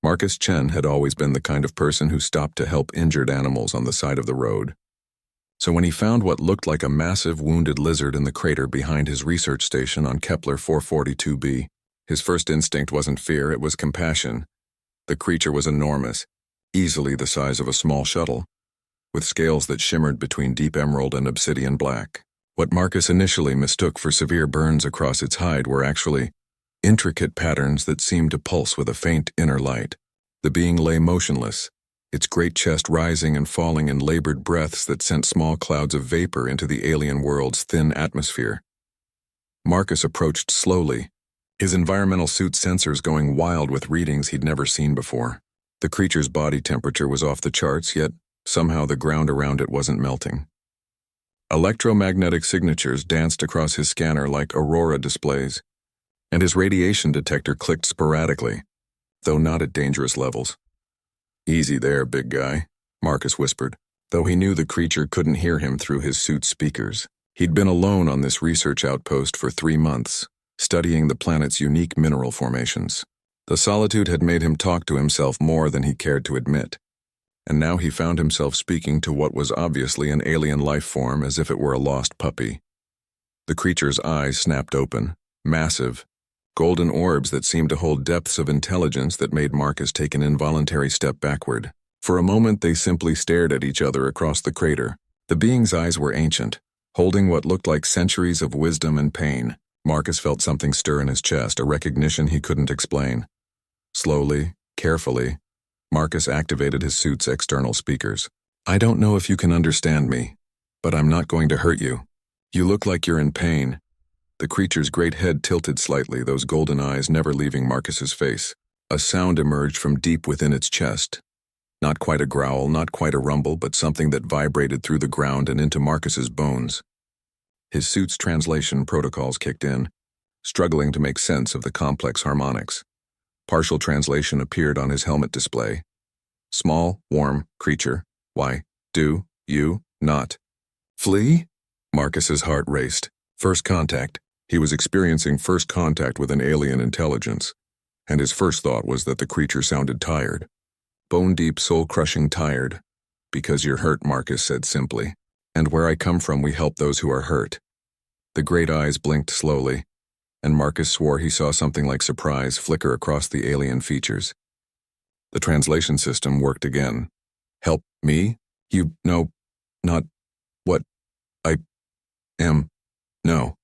Marcus Chen had always been the kind of person who stopped to help injured animals on the side of the road. So when he found what looked like a massive wounded lizard in the crater behind his research station on Kepler 442b, his first instinct wasn't fear, it was compassion. The creature was enormous, easily the size of a small shuttle, with scales that shimmered between deep emerald and obsidian black. What Marcus initially mistook for severe burns across its hide were actually intricate patterns that seemed to pulse with a faint inner light. The being lay motionless, its great chest rising and falling in labored breaths that sent small clouds of vapor into the alien world's thin atmosphere. Marcus approached slowly, his environmental suit sensors going wild with readings he'd never seen before. The creature's body temperature was off the charts, yet somehow the ground around it wasn't melting. Electromagnetic signatures danced across his scanner like aurora displays, and his radiation detector clicked sporadically, though not at dangerous levels. "Easy there, big guy," Marcus whispered, though he knew the creature couldn't hear him through his suit's speakers. He'd been alone on this research outpost for 3 months, studying the planet's unique mineral formations. The solitude had made him talk to himself more than he cared to admit, and now he found himself speaking to what was obviously an alien life form as if it were a lost puppy. The creature's eyes snapped open, massive, golden orbs that seemed to hold depths of intelligence that made Marcus take an involuntary step backward. For a moment they simply stared at each other across the crater. The being's eyes were ancient, holding what looked like centuries of wisdom and pain. Marcus felt something stir in his chest, a recognition he couldn't explain. Slowly, carefully, Marcus activated his suit's external speakers. "I don't know if you can understand me, but I'm not going to hurt you. You look like you're in pain." The creature's great head tilted slightly, those golden eyes never leaving Marcus's face. A sound emerged from deep within its chest. Not quite a growl, not quite a rumble, but something that vibrated through the ground and into Marcus's bones. His suit's translation protocols kicked in, struggling to make sense of the complex harmonics. Partial translation appeared on his helmet display. "Small, warm creature. Why do you not flee?" Marcus's heart raced. First contact. He was experiencing first contact with an alien intelligence, and his first thought was that the creature sounded tired. Bone-deep, soul-crushing tired. "Because you're hurt," Marcus said simply. "And where I come from, we help those who are hurt." The great eyes blinked slowly, and Marcus swore he saw something like surprise flicker across the alien features. The translation system worked again. "Help me? You know, not what I am." "No,"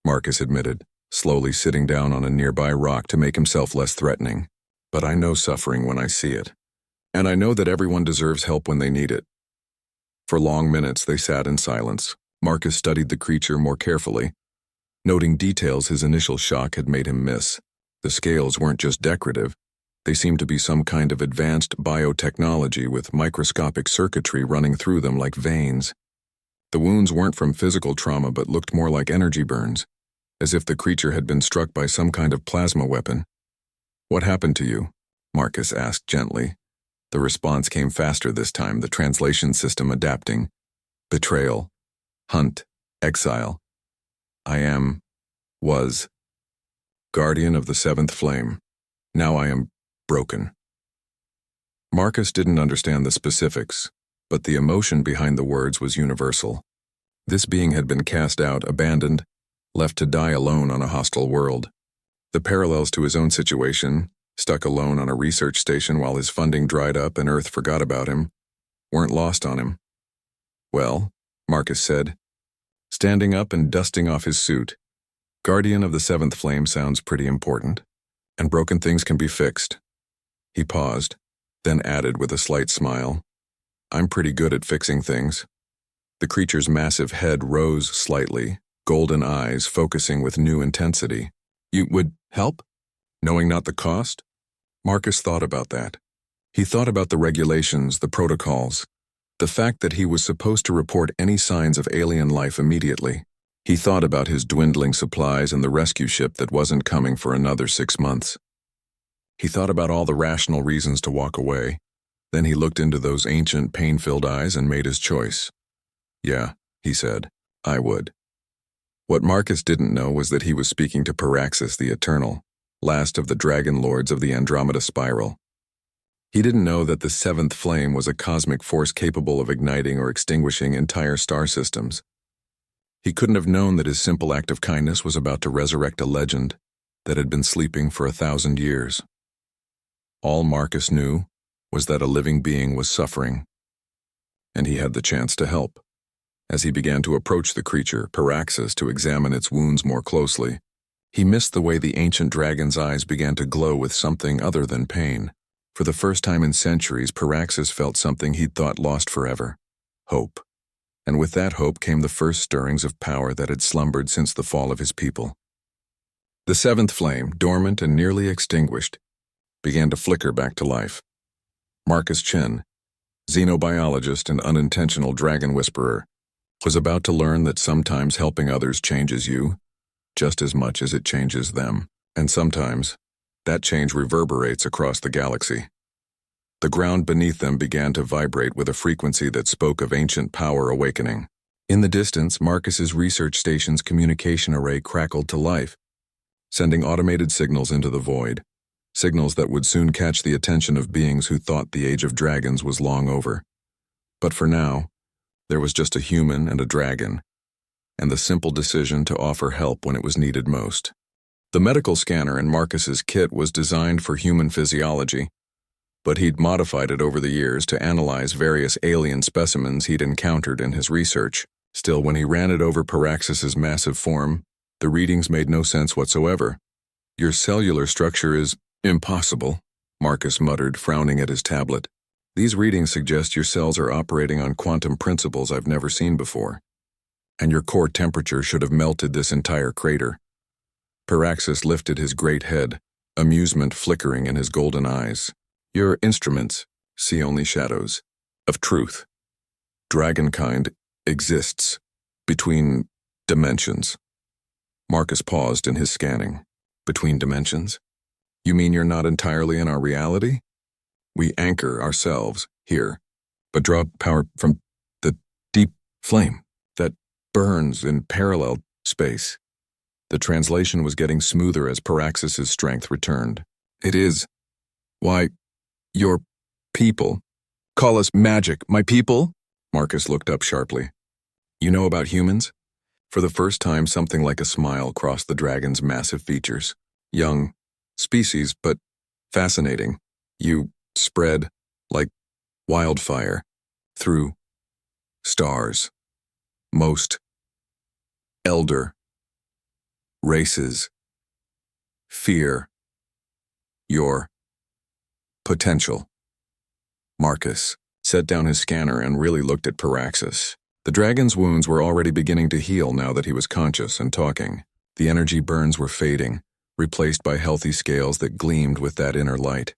Marcus admitted, slowly sitting down on a nearby rock to make himself less threatening. "But I know suffering when I see it. And I know that everyone deserves help when they need it." For long minutes they sat in silence. Marcus studied the creature more carefully, noting details his initial shock had made him miss. The scales weren't just decorative. They seemed to be some kind of advanced biotechnology with microscopic circuitry running through them like veins. The wounds weren't from physical trauma but looked more like energy burns, as if the creature had been struck by some kind of plasma weapon. "What happened to you?" Marcus asked gently. The response came faster this time, the translation system adapting. "Betrayal. Hunt. Exile. I was guardian of the seventh flame. Now I am broken." Marcus didn't understand the specifics, but the emotion behind the words was universal. This being had been cast out, abandoned, left to die alone on a hostile world. The parallels to his own situation, stuck alone on a research station while his funding dried up and Earth forgot about him, weren't lost on him. "Well," Marcus said, standing up and dusting off his suit, "Guardian of the seventh flame sounds pretty important, and broken things can be fixed." He paused, then added with a slight smile, "I'm pretty good at fixing things." The creature's massive head rose slightly, golden eyes focusing with new intensity. "You would help? Knowing not the cost?" Marcus thought about that. He thought about the regulations, the protocols, the fact that he was supposed to report any signs of alien life immediately. He thought about his dwindling supplies and the rescue ship that wasn't coming for another 6 months. He thought about all the rational reasons to walk away. Then he looked into those ancient, pain-filled eyes and made his choice. "Yeah," he said, "I would." What Marcus didn't know was that he was speaking to Paraxis the Eternal, last of the Dragon Lords of the Andromeda Spiral. He didn't know that the seventh flame was a cosmic force capable of igniting or extinguishing entire star systems. He couldn't have known that his simple act of kindness was about to resurrect a legend that had been sleeping for 1,000 years. All Marcus knew was that a living being was suffering, and he had the chance to help. As he began to approach the creature, Paraxis, to examine its wounds more closely, he missed the way the ancient dragon's eyes began to glow with something other than pain. For the first time in centuries, Paraxis felt something he'd thought lost forever: hope. And with that hope came the first stirrings of power that had slumbered since the fall of his people. The seventh flame, dormant and nearly extinguished, began to flicker back to life. Marcus Chen, xenobiologist and unintentional dragon whisperer, was about to learn that sometimes helping others changes you just as much as it changes them, and sometimes that change reverberates across the galaxy. The ground beneath them began to vibrate with a frequency that spoke of ancient power awakening. In the distance, Marcus's research station's communication array crackled to life, sending automated signals into the void, signals that would soon catch the attention of beings who thought the age of dragons was long over. But for now, there was just a human and a dragon, and the simple decision to offer help when it was needed most. The medical scanner in Marcus's kit was designed for human physiology, but he'd modified it over the years to analyze various alien specimens he'd encountered in his research. Still, when he ran it over Paraxis's massive form, the readings made no sense whatsoever. "Your cellular structure is impossible," Marcus muttered, frowning at his tablet. "These readings suggest your cells are operating on quantum principles I've never seen before. And your core temperature should have melted this entire crater." Paraxis lifted his great head, amusement flickering in his golden eyes. "Your instruments see only shadows of truth. Dragonkind exists between dimensions." Marcus paused in his scanning. "Between dimensions? You mean you're not entirely in our reality? We anchor ourselves here, but draw power from the deep flame that burns in parallel space." The translation was getting smoother as Paraxis's strength returned. "It is. Why, your people call us magic, my people?" Marcus looked up sharply. "You know about humans?" For the first time, something like a smile crossed the dragon's massive features. "Young species, but fascinating. You spread like wildfire through stars. Most elder races fear your potential." Marcus set down his scanner and really looked at Paraxis. The dragon's wounds were already beginning to heal now that he was conscious and talking. The energy burns were fading, replaced by healthy scales that gleamed with that inner light.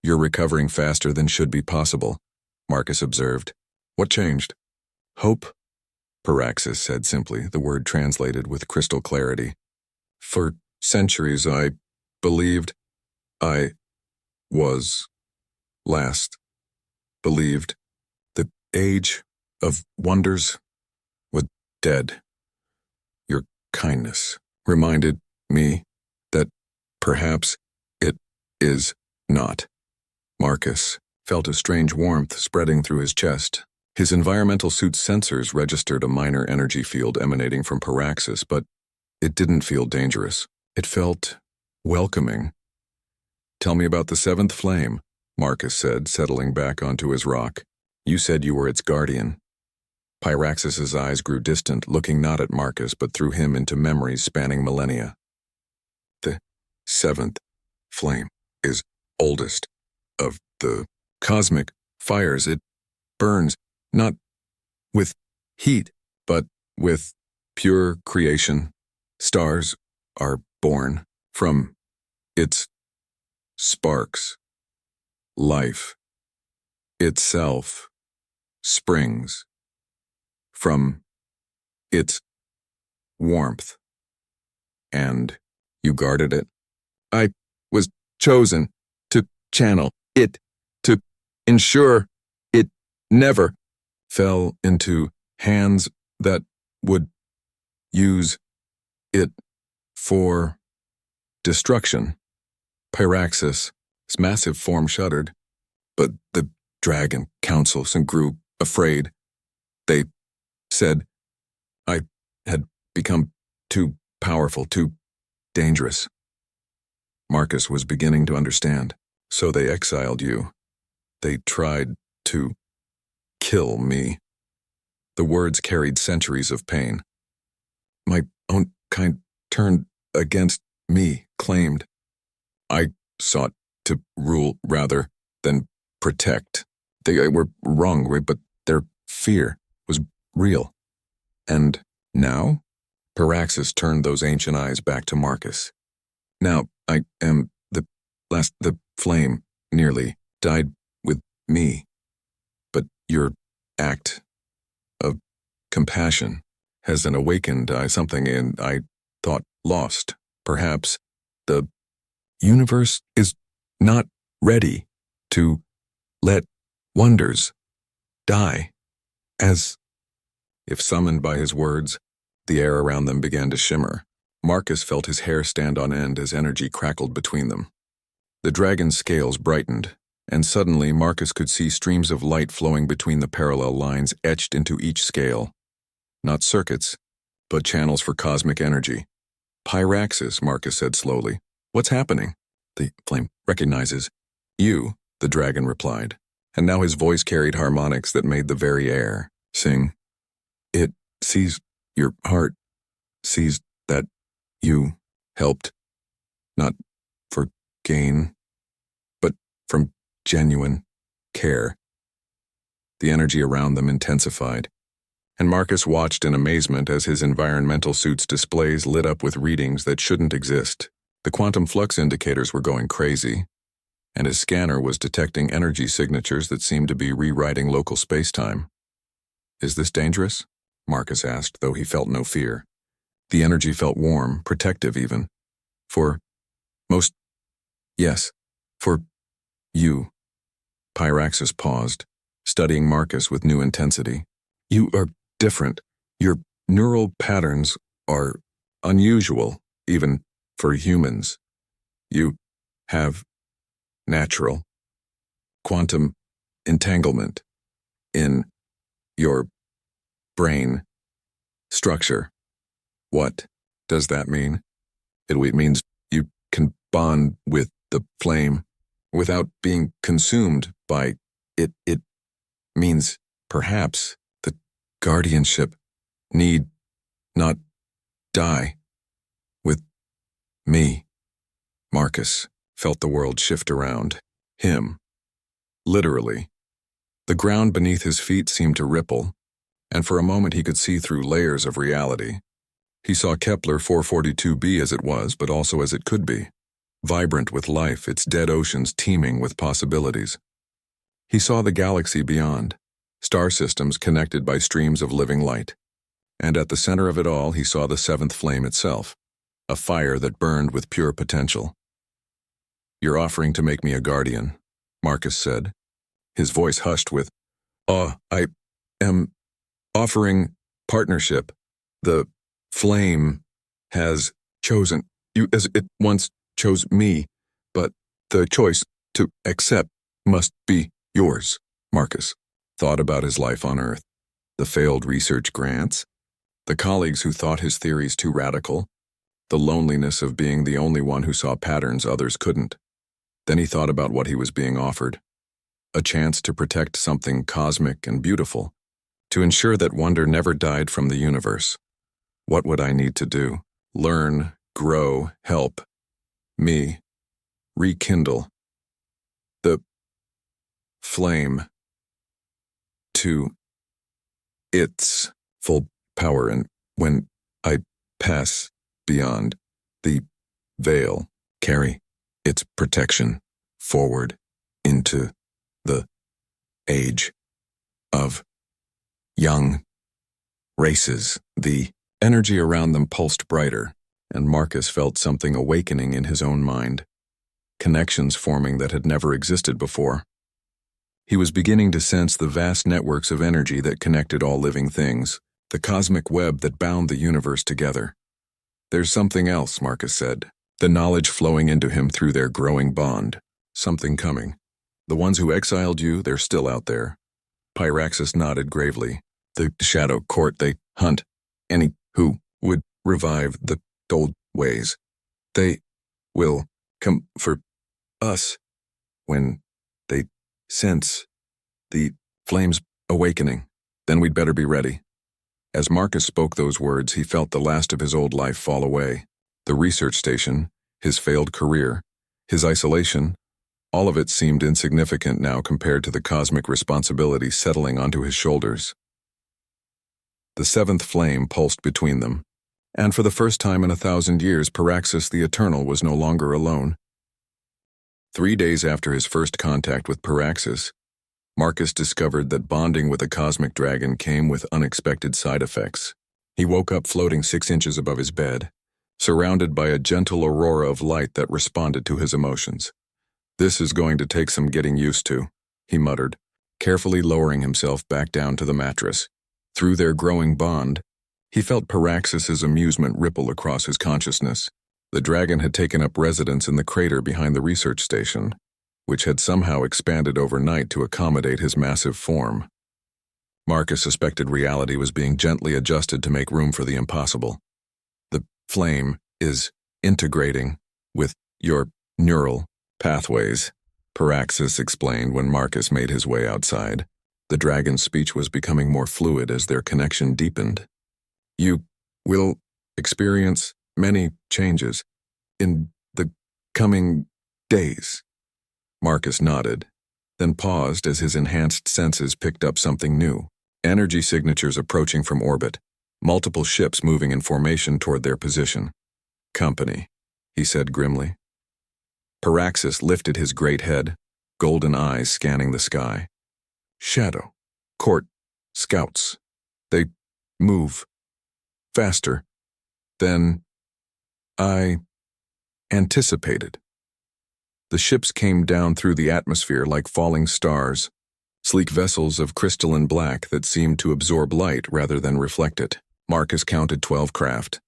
"You're recovering faster than should be possible," Marcus observed. "What changed?" "Hope," Paraxis said simply, the word translated with crystal clarity. "For centuries I believed I was last. Believed the age of wonders was dead. Your kindness reminded me that perhaps it is not." Marcus felt a strange warmth spreading through his chest. His environmental suit's sensors registered a minor energy field emanating from Paraxis, but it didn't feel dangerous. It felt welcoming. "Tell me about the seventh flame," Marcus said, settling back onto his rock. "You said you were its guardian." Pyraxis's eyes grew distant, looking not at Marcus but through him into memories spanning millennia. "The seventh flame is oldest of the cosmic fires. It burns not with heat, but with pure creation. Stars are born from its sparks. Life itself springs from its warmth. And you guarded it?" "I was chosen to channel it, to ensure it never fell into hands that would use it for destruction." Pyraxis' massive form shuddered. But the dragon councils and grew afraid. They said I had become too powerful, too dangerous. Marcus was beginning to understand. So they exiled you. They tried to kill me. The words carried centuries of pain. My own kind turned against me, claimed. I sought to rule rather than protect. They were wrong, but their fear was real. And now? Paraxis turned those ancient eyes back to Marcus. Now I am the flame nearly died with me. But your act of compassion has awakened something I thought lost. Perhaps the universe is not ready to let wonders die. As if summoned by his words, the air around them began to shimmer. Marcus felt his hair stand on end as energy crackled between them. The dragon's scales brightened, and suddenly Marcus could see streams of light flowing between the parallel lines etched into each scale. Not circuits, but channels for cosmic energy. Pyraxis, Marcus said slowly. What's happening? The flame recognizes. You, the dragon replied, and now his voice carried harmonics that made the very air sing. It sees your heart, sees that you helped, not for gain, but from genuine care. The energy around them intensified, and Marcus watched in amazement as his environmental suit's displays lit up with readings that shouldn't exist. The quantum flux indicators were going crazy, and his scanner was detecting energy signatures that seemed to be rewriting local space-time. Is this dangerous? Marcus asked, though he felt no fear. The energy felt warm, protective even. Yes, for you. Pyraxis paused, studying Marcus with new intensity. You are different. Your neural patterns are unusual, even for humans. You have natural quantum entanglement in your brain structure. What does that mean? It means you can bond with the flame without being consumed by it. It means perhaps the guardianship need not die with me. Marcus felt the world shift around him. Literally. The ground beneath his feet seemed to ripple, and for a moment he could see through layers of reality. He saw Kepler 442b as it was, but also as it could be, vibrant with life, its dead oceans teeming with possibilities. He saw the galaxy beyond, star systems connected by streams of living light. And at the center of it all, he saw the seventh flame itself, a fire that burned with pure potential. You're offering to make me a guardian, Marcus said, his voice hushed with, I am offering partnership. The flame has chosen you as it once chose me, but the choice to accept must be yours. Marcus thought about his life on Earth, the failed research grants, the colleagues who thought his theories too radical, the loneliness of being the only one who saw patterns others couldn't. Then he thought about what he was being offered, a chance to protect something cosmic and beautiful, to ensure that wonder never died from the universe. What would I need to do? Learn, grow, help. Me. Rekindle. The flame. To its full power, and when I pass beyond the veil, carry its protection forward into the age of young races. The energy around them pulsed brighter, and Marcus felt something awakening in his own mind, connections forming that had never existed before. He was beginning to sense the vast networks of energy that connected all living things, the cosmic web that bound the universe together. There's something else, Marcus said, the knowledge flowing into him through their growing bond. Something coming. The ones who exiled you, they're still out there. Pyraxis nodded gravely. The Shadow Court, they hunt any who would revive the old ways. They will come for us when they sense the flames awakening. Then we'd better be ready. As Marcus spoke those words, he felt the last of his old life fall away. The research station, his failed career, his isolation, all of it seemed insignificant now compared to the cosmic responsibility settling onto his shoulders. The seventh flame pulsed between them, and for the first time in 1,000 years, Pyraxis the Eternal was no longer alone. 3 days after his first contact with Pyraxis, Marcus discovered that bonding with a cosmic dragon came with unexpected side effects. He woke up floating 6 inches above his bed, surrounded by a gentle aurora of light that responded to his emotions. "This is going to take some getting used to," he muttered, carefully lowering himself back down to the mattress. Through their growing bond, he felt Pyraxis's amusement ripple across his consciousness. The dragon had taken up residence in the crater behind the research station, which had somehow expanded overnight to accommodate his massive form. Marcus suspected reality was being gently adjusted to make room for the impossible. "The flame is integrating with your neural pathways," Pyraxis explained when Marcus made his way outside. The dragon's speech was becoming more fluid as their connection deepened. "You will experience many changes in the coming days." Marcus nodded, then paused as his enhanced senses picked up something new. Energy signatures approaching from orbit, multiple ships moving in formation toward their position. "Company," he said grimly. Pyraxis lifted his great head, golden eyes scanning the sky. "Shadow Court scouts. They move faster than I anticipated." The ships came down through the atmosphere like falling stars, sleek vessels of crystalline black that seemed to absorb light rather than reflect it. Marcus counted 12 craft,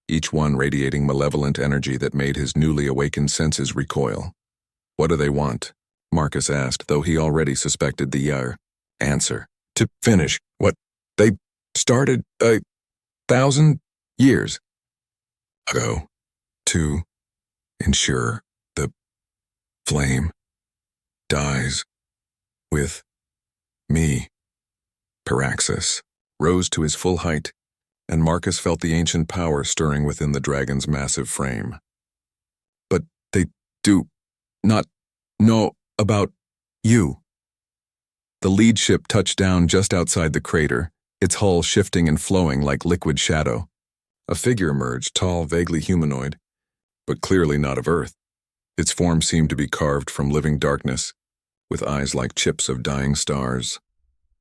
each one radiating malevolent energy that made his newly awakened senses recoil. "What do they want?" Marcus asked, though he already suspected the answer. "To finish what they started 1,000 years ago. To ensure the flame dies with me." Pyraxis rose to his full height, and Marcus felt the ancient power stirring within the dragon's massive frame. "But they do not know about you." The lead ship touched down just outside the crater, its hull shifting and flowing like liquid shadow. A figure emerged, tall, vaguely humanoid, but clearly not of Earth. Its form seemed to be carved from living darkness, with eyes like chips of dying stars.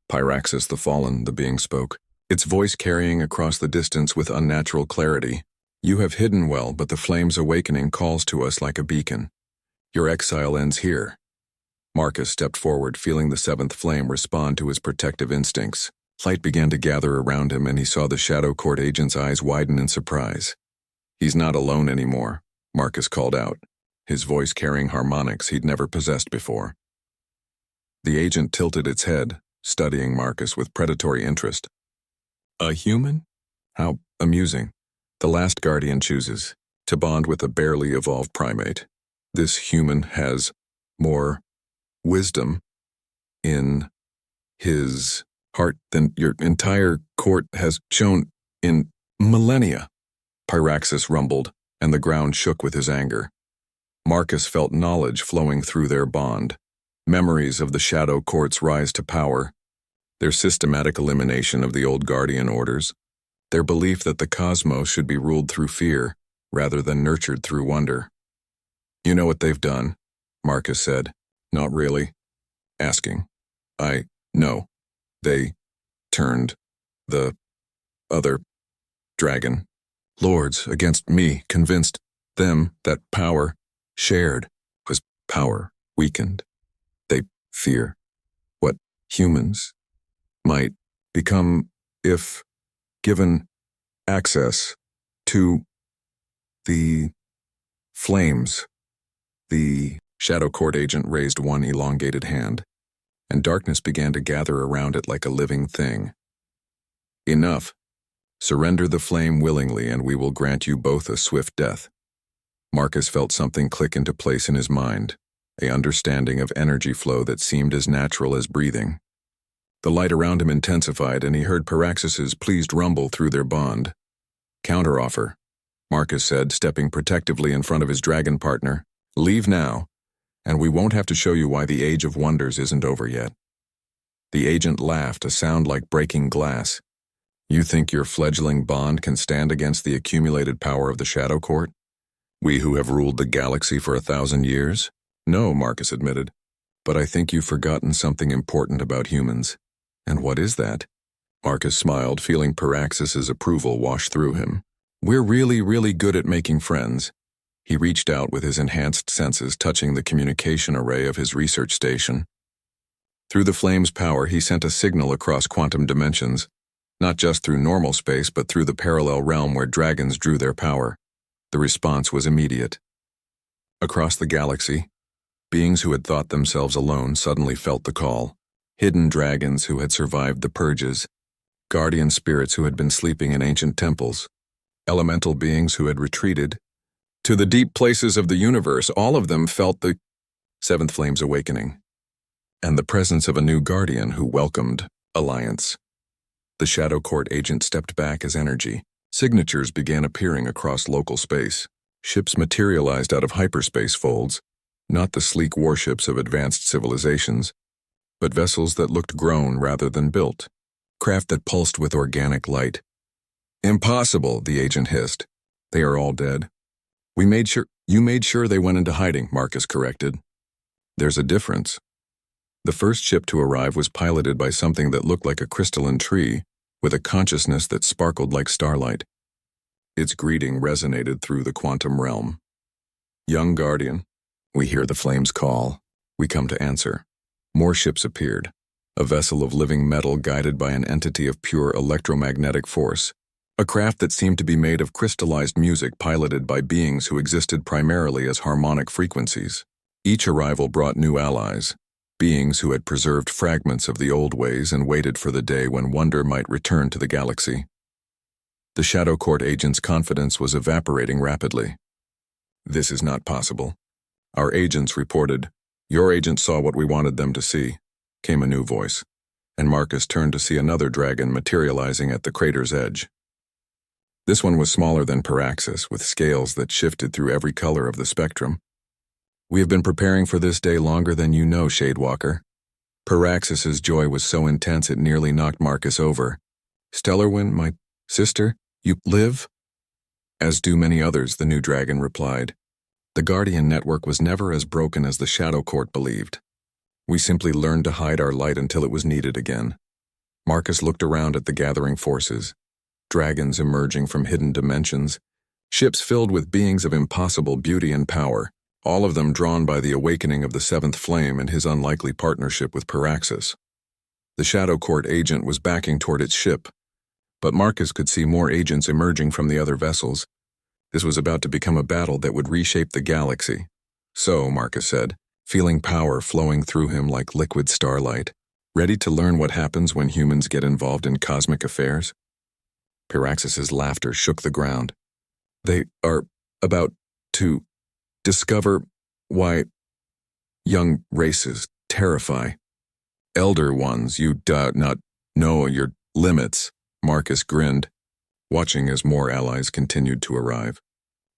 "Pyraxis the Fallen," the being spoke, its voice carrying across the distance with unnatural clarity. "You have hidden well, but the flame's awakening calls to us like a beacon. Your exile ends here." Marcus stepped forward, feeling the seventh flame respond to his protective instincts. Light began to gather around him, and he saw the Shadow Court agent's eyes widen in surprise. "He's not alone anymore," Marcus called out, his voice carrying harmonics he'd never possessed before. The agent tilted its head, studying Marcus with predatory interest. "A human? How amusing. The last guardian chooses to bond with a barely evolved primate. This human has more wisdom in his heart than your entire court has shown in millennia." Pyraxis rumbled, and the ground shook with his anger. Marcus felt knowledge flowing through their bond, memories of the Shadow Court's rise to power, their systematic elimination of the old guardian orders, their belief that the cosmos should be ruled through fear rather than nurtured through wonder. "You know what they've done?" Marcus said. "Not really." Asking. "I know. They turned the other dragon lords against me, convinced them that power shared was power weakened. They fear what humans might become if given access to the flames, the Shadow Court agent raised one elongated hand, and darkness began to gather around it like a living thing. Enough. Surrender the flame willingly, and we will grant you both a swift death. Marcus felt something click into place in his mind, an understanding of energy flow that seemed as natural as breathing. The light around him intensified, and he heard Paraxis's pleased rumble through their bond. Counteroffer, Marcus said, stepping protectively in front of his dragon partner. Leave now, and we won't have to show you why the Age of Wonders isn't over yet. The agent laughed, a sound like breaking glass. You think your fledgling bond can stand against the accumulated power of the Shadow Court? We who have ruled the galaxy for 1,000 years? No, Marcus admitted. But I think you've forgotten something important about humans. And what is that? Marcus smiled, feeling Paraxis's approval wash through him. We're really, really good at making friends. He reached out with his enhanced senses, touching the communication array of his research station. Through the flame's power, he sent a signal across quantum dimensions, not just through normal space, but through the parallel realm where dragons drew their power. The response was immediate. Across the galaxy, beings who had thought themselves alone suddenly felt the call. Hidden dragons who had survived the purges, guardian spirits who had been sleeping in ancient temples, elemental beings who had retreated to the deep places of the universe. All of them felt the seventh flame's awakening, and the presence of a new guardian who welcomed alliance. The Shadow Court agent stepped back as energy. Signatures began appearing across local space. Ships materialized out of hyperspace folds, not the sleek warships of advanced civilizations, but vessels that looked grown rather than built, craft that pulsed with organic light. Impossible, the agent hissed. They are all dead. You made sure they went into hiding, Marcus corrected. There's a difference. The first ship to arrive was piloted by something that looked like a crystalline tree, with a consciousness that sparkled like starlight. Its greeting resonated through the quantum realm. Young Guardian, we hear the flames call. We come to answer. More ships appeared, a vessel of living metal guided by an entity of pure electromagnetic force, a craft that seemed to be made of crystallized music piloted by beings who existed primarily as harmonic frequencies. Each arrival brought new allies, beings who had preserved fragments of the old ways and waited for the day when wonder might return to the galaxy. The Shadow Court agent's confidence was evaporating rapidly. This is not possible. Our agents reported. Your agent saw what we wanted them to see, came a new voice, and Marcus turned to see another dragon materializing at the crater's edge. This one was smaller than Paraxis, with scales that shifted through every color of the spectrum. We have been preparing for this day longer than you know, Shadewalker. Paraxis's joy was so intense it nearly knocked Marcus over. Stellarwyn, my sister, you live? As do many others, the new dragon replied. The Guardian network was never as broken as the Shadow Court believed. We simply learned to hide our light until it was needed again. Marcus looked around at the gathering forces. Dragons emerging from hidden dimensions, ships filled with beings of impossible beauty and power, all of them drawn by the awakening of the seventh flame and his unlikely partnership with Paraxis. The Shadow Court agent was backing toward its ship, but Marcus could see more agents emerging from the other vessels. This was about to become a battle that would reshape the galaxy. So, Marcus said, feeling power flowing through him like liquid starlight, ready to learn what happens when humans get involved in cosmic affairs. Paraxis's laughter shook the ground. They are about to discover why young races terrify. Elder ones, you do not know your limits, Marcus grinned, watching as more allies continued to arrive.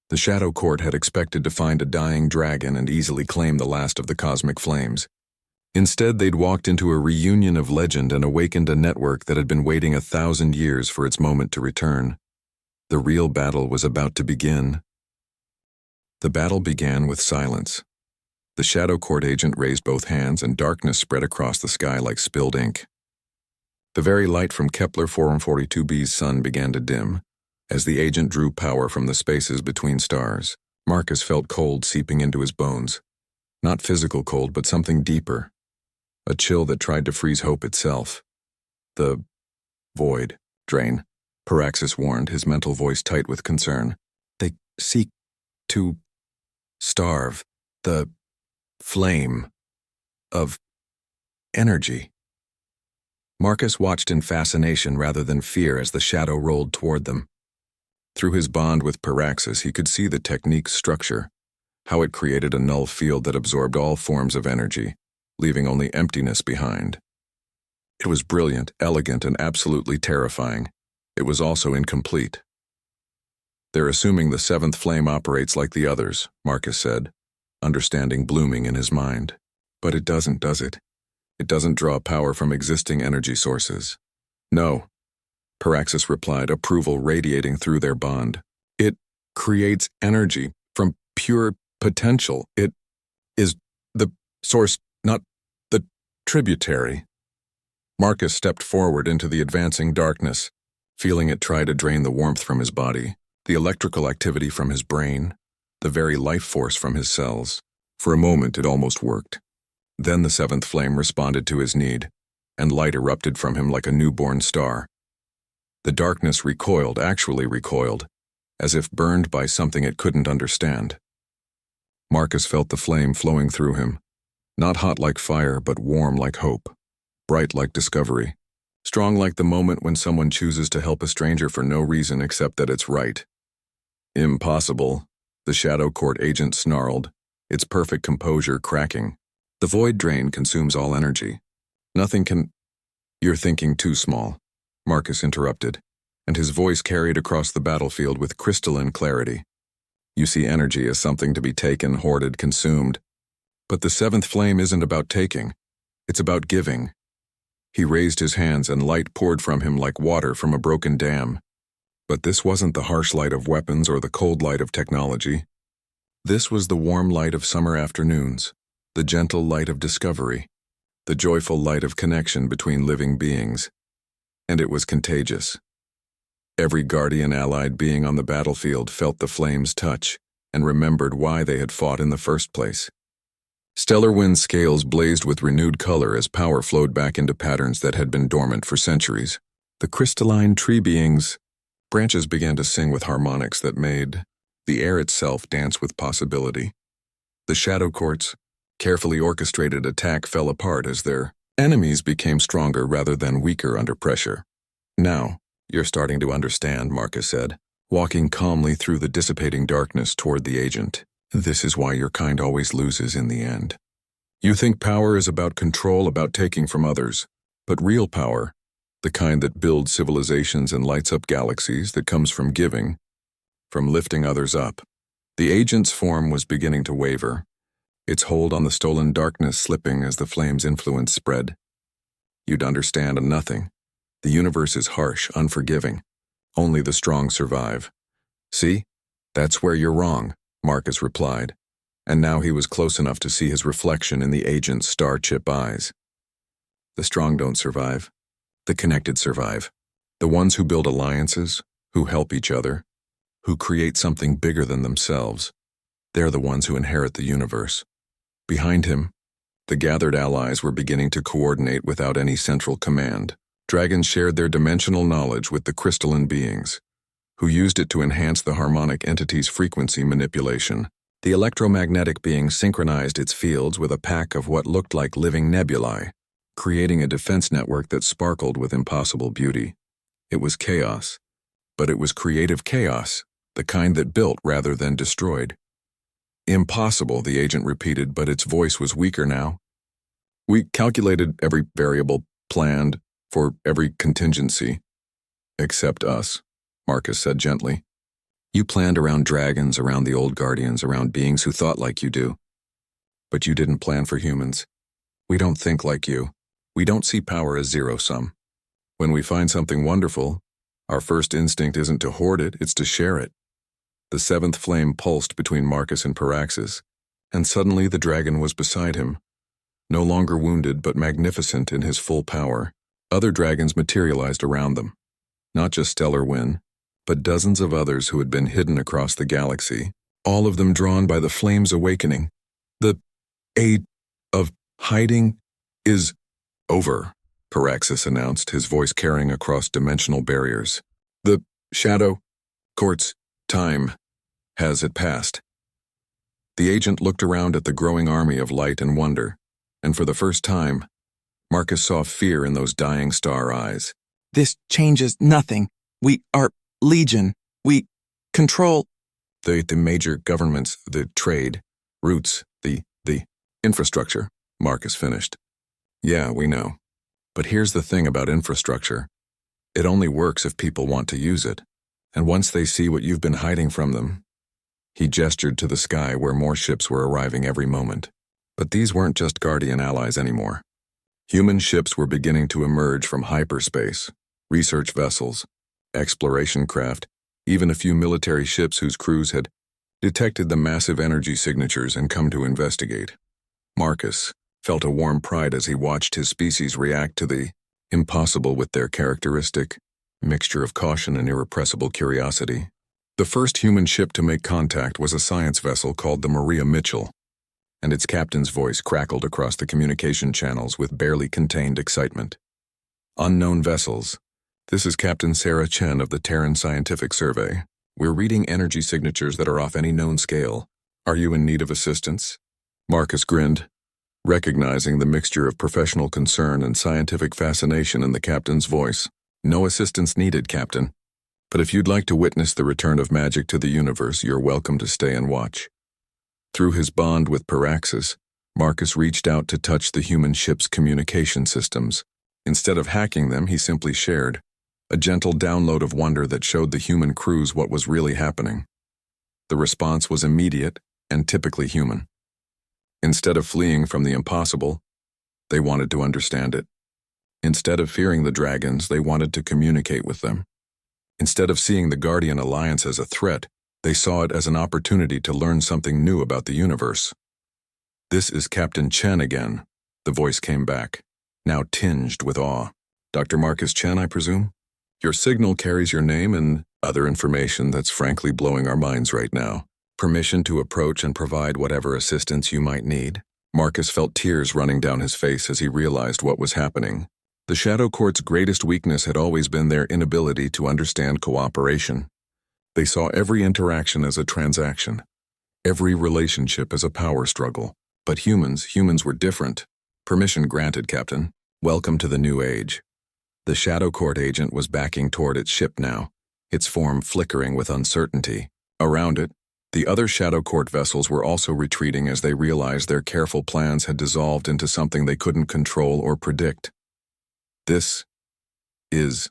The Shadow Court had expected to find a dying dragon and easily claim the last of the cosmic flames. Instead, they'd walked into a reunion of legend and awakened a network that had been waiting 1,000 years for its moment to return. The real battle was about to begin. The battle began with silence. The Shadow Court agent raised both hands and darkness spread across the sky like spilled ink. The very light from Kepler 442b's sun began to dim. As the agent drew power from the spaces between stars, Marcus felt cold seeping into his bones. Not physical cold, but something deeper. A chill that tried to freeze hope itself. The void, drain, Paraxis warned, his mental voice tight with concern. They seek to starve the flame of energy. Marcus watched in fascination rather than fear as the shadow rolled toward them. Through his bond with Paraxis, he could see the technique's structure, how it created a null field that absorbed all forms of energy, leaving only emptiness behind. It was brilliant, elegant, and absolutely terrifying. It was also incomplete. "They're assuming the seventh flame operates like the others," Marcus said, understanding blooming in his mind. "But it doesn't, does it? It doesn't draw power from existing energy sources." "No," Paraxis replied, approval radiating through their bond. "It creates energy from pure potential. It is the source, not the tributary." Marcus stepped forward into the advancing darkness, feeling it try to drain the warmth from his body, the electrical activity from his brain, the very life force from his cells. For a moment it almost worked. Then the seventh flame responded to his need, and light erupted from him like a newborn star. The darkness recoiled, actually recoiled, as if burned by something it couldn't understand. Marcus felt the flame flowing through him, not hot like fire, but warm like hope, bright like discovery, strong like the moment when someone chooses to help a stranger for no reason except that it's right. "Impossible," the Shadow Court agent snarled, its perfect composure cracking. "The void drain consumes all energy. Nothing can—" "You're thinking too small," Marcus interrupted, and his voice carried across the battlefield with crystalline clarity. "You see energy as something to be taken, hoarded, consumed. But the seventh flame isn't about taking. It's about giving." He raised his hands and light poured from him like water from a broken dam. But this wasn't the harsh light of weapons or the cold light of technology. This was the warm light of summer afternoons, the gentle light of discovery, the joyful light of connection between living beings. And it was contagious. Every guardian allied being on the battlefield felt the flame's touch and remembered why they had fought in the first place. Stellar wind scales blazed with renewed color as power flowed back into patterns that had been dormant for centuries. The crystalline tree beings' branches began to sing with harmonics that made the air itself dance with possibility. The Shadow Court's carefully orchestrated attack fell apart as their enemies became stronger rather than weaker under pressure. "Now, you're starting to understand," Marcus said, walking calmly through the dissipating darkness toward the agent. "This is why your kind always loses in the end. You think power is about control, about taking from others, but real power, the kind that builds civilizations and lights up galaxies, that comes from giving, from lifting others up." The agent's form was beginning to waver, its hold on the stolen darkness slipping as the flame's influence spread. "You'd understand nothing. The universe is harsh, unforgiving. Only the strong survive." "See? That's where you're wrong," Marcus replied, and now he was close enough to see his reflection in the agent's star-chip eyes. "The strong don't survive. The connected survive. The ones who build alliances, who help each other, who create something bigger than themselves. They're the ones who inherit the universe." Behind him, the gathered allies were beginning to coordinate without any central command. Dragons shared their dimensional knowledge with the crystalline beings, who used it to enhance the harmonic entity's frequency manipulation. The electromagnetic being synchronized its fields with a pack of what looked like living nebulae, creating a defense network that sparkled with impossible beauty. It was chaos, but it was creative chaos, the kind that built rather than destroyed. "Impossible," the agent repeated, but its voice was weaker now. "We calculated every variable, planned for every contingency. Except us," Marcus said gently. "You planned around dragons, around the old guardians, around beings who thought like you do. But you didn't plan for humans. We don't think like you. We don't see power as zero-sum. When we find something wonderful, our first instinct isn't to hoard it, it's to share it." The seventh flame pulsed between Marcus and Paraxis, and suddenly the dragon was beside him, no longer wounded but magnificent in his full power. Other dragons materialized around them, not just Stellar Wind, but dozens of others who had been hidden across the galaxy, all of them drawn by the flame's awakening. "The age of hiding is over," Paraxis announced, his voice carrying across dimensional barriers. "The Shadow Court's time has it passed." The agent looked around at the growing army of light and wonder, and for the first time, Marcus saw fear in those dying star eyes. This changes nothing. We are Legion. We control The major governments, the trade, routes, the infrastructure, Marcus finished. Yeah, we know. But here's the thing about infrastructure. It only works if people want to use it. And once they see what you've been hiding from them. He gestured to the sky where more ships were arriving every moment. But these weren't just Guardian allies anymore. Human ships were beginning to emerge from hyperspace, research vessels, exploration craft, even a few military ships whose crews had detected the massive energy signatures and come to investigate. Marcus felt a warm pride as he watched his species react to the impossible with their characteristic mixture of caution and irrepressible curiosity. The first human ship to make contact was a science vessel called the Maria Mitchell, and its captain's voice crackled across the communication channels with barely contained excitement. Unknown vessels. This is Captain Sarah Chen of the Terran Scientific Survey. We're reading energy signatures that are off any known scale. Are you in need of assistance? Marcus grinned, recognizing the mixture of professional concern and scientific fascination in the captain's voice. No assistance needed, Captain. But if you'd like to witness the return of magic to the universe, you're welcome to stay and watch. Through his bond with Paraxis, Marcus reached out to touch the human ship's communication systems. Instead of hacking them, he simply shared a gentle download of wonder that showed the human crews what was really happening. The response was immediate and typically human. Instead of fleeing from the impossible, they wanted to understand it. Instead of fearing the dragons, they wanted to communicate with them. Instead of seeing the Guardian Alliance as a threat, they saw it as an opportunity to learn something new about the universe. This is Captain Chen again, the voice came back, now tinged with awe. Dr. Marcus Chen, I presume? Your signal carries your name and other information that's frankly blowing our minds right now. Permission to approach and provide whatever assistance you might need. Marcus felt tears running down his face as he realized what was happening. The Shadow Court's greatest weakness had always been their inability to understand cooperation. They saw every interaction as a transaction, every relationship as a power struggle. But humans were different. Permission granted, Captain. Welcome to the new age. The Shadow Court agent was backing toward its ship now, its form flickering with uncertainty. Around it, the other Shadow Court vessels were also retreating as they realized their careful plans had dissolved into something they couldn't control or predict. This is